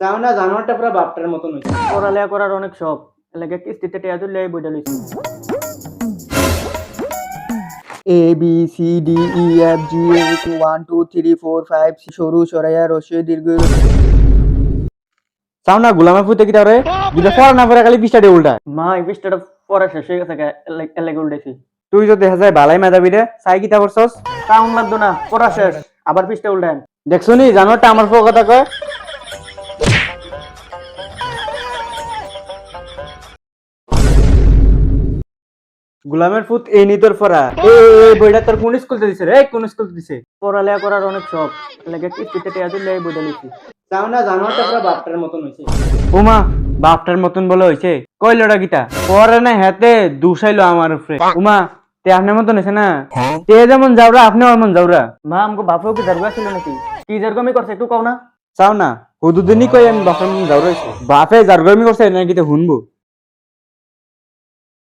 চাও না জানোয়ারটা পুরো বাপটার মতন হইছে। পড়ালেখা করার অনেক শখ, এলাকা কিস্তিতে টেয়া তুললে এই বইটা লইছি। A B C D E F G H 1 2 3 4 5 সরু সরাইয়া রস্যই দীর্ঘ। চাও না গোলামের ফুতে কি তারে দুটা পড়া না পড়া খালি পৃষ্ঠাটা উল্টা। মা এই পৃষ্ঠাটা পড়া শেষ হয়ে গেছে, এলাকা উল্টাইছি। তুই তো দেখা যায় বালাই মেধাবী রে, চাই কিতা করছস? কাউন লাগতো না, পড়া শেষ, আবার পৃষ্ঠা উল্টান। দেখছো নি জানোয়ারটা আমার ফো কথা কয়। গোলামের ফুত এই নি তোর পড়া। এই বইটা তোর কোন স্কুলতে দিছে রে? কোন স্কুলতে দিছে? পড়ালেখা করার অনেক শখ, এলাকা কিস্তিতে টেয়া তুললে এই বইটা লইছি। চাও না জানোয়ারটা পুরো বাপটার মতন হইছে। ওমা বাপটার মতন বলে হইছে, কইলোটা কিতা পরে না হেতে দুসাইলো আমার উপরে। উমা তে আপনার মতন হইছে না, তে যেমন যাওরা আপনি এমন যাওরা। মা আমাকে বাপেও কি জারগা ছিল নাকি? কি জারগামি করছে একটু কও না। চাও না হুদুদিনই কই আমি বাপের মতন যাওরা হইছে। বাপে জারগমি করছে নাকি তো শুনবো।